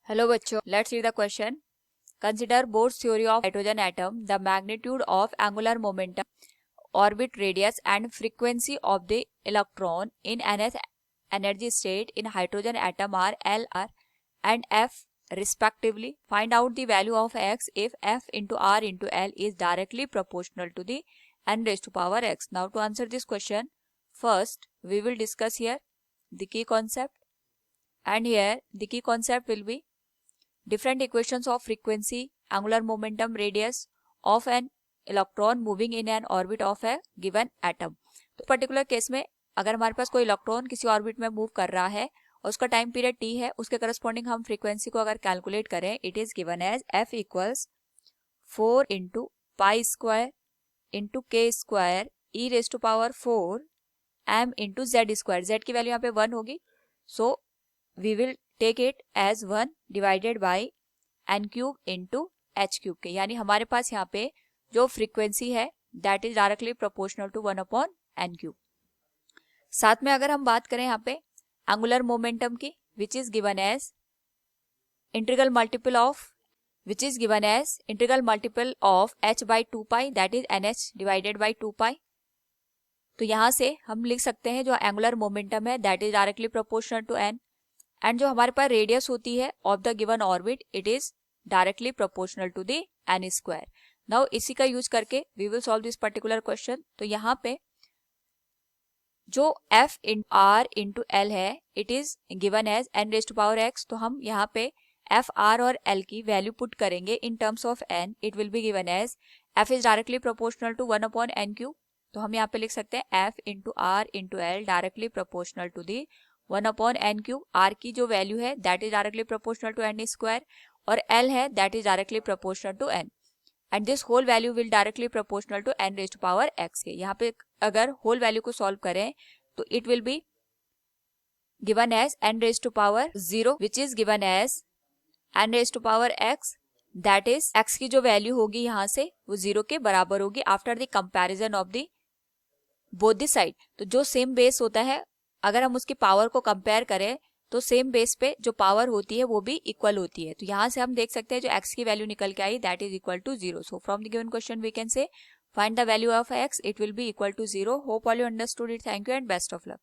Hello बच्चों, let's read the question. Consider boards theory of hydrogen atom. The magnitude of angular momentum, orbit radius and frequency of the electron in nth energy state in hydrogen atom are L, R and F respectively. Find out the value of X if F into R into L is directly proportional to the n raised to power X. Now to answer this question, first we will discuss here the key concept, and here the key concept will be different equations of frequency, angular momentum, radius of an electron moving in an orbit of A given atom. तो particular case में अगर हमारे पास कोई electron किसी orbit में move कर रहा है और उसका टाइम पीरियड टी है, उसके करस्पॉन्डिंग हम फ्रीक्वेंसी को अगर कैलकुलेट करें, it is given as F equals 4 into pi square into K square E raise to power 4 M into Z square. Z की वैल्यू यहाँ पे 1 होगी, so we will take it as 1 divided by N cube into H cube K. यानी हमारे पास यहाँ पे जो फ्रीक्वेंसी है that is directly proportional to 1 upon N cube. साथ में अगर हम बात करें यहाँ पे एंगुलर मोमेंटम की, which is given as integral multiple of h by 2 pi, that is nh divided by 2 pi. तो यहाँ से हम लिख सकते हैं जो एंगुलर मोमेंटम है that is directly proportional to n, and जो हमारे पास रेडियस होती है of the given orbit, it is directly proportional to the n square. Now इसी का यूज करके we will solve this particular question. तो यहाँ पे जो f in r into L है, it is given as n raise to power x. तो हम यहाँ पे f, r और l की वैल्यू पुट करेंगे in terms of n. It will be given as f is directly proportional to 1 upon N cube. तो हम यहाँ पे लिख सकते हैं f into R into L directly proportional to the 1 upon N cube. r की जो वैल्यू है that is directly proportional to n square, और l है that is directly proportional to n, and this whole value will directly proportional to n raise to power x के. यहाँ पे अगर होल वैल्यू को सॉल्व करें तो it will be given as n raise to power 0, which is given as n raise to power x, that is x की जो value होगी यहाँ से वो 0 के बराबर होगी after the comparison of the both the side. तो जो सेम बेस होता है, अगर हम उसकी पावर को कंपेयर करें तो सेम बेस पे जो पावर होती है वो भी इक्वल होती है. तो यहाँ से हम देख सकते हैं जो x की वैल्यू निकल के आई that is equal to 0. So from the given question we can say find the value of x, it will be equal to 0. Hope all you understood it. Thank you and best of luck.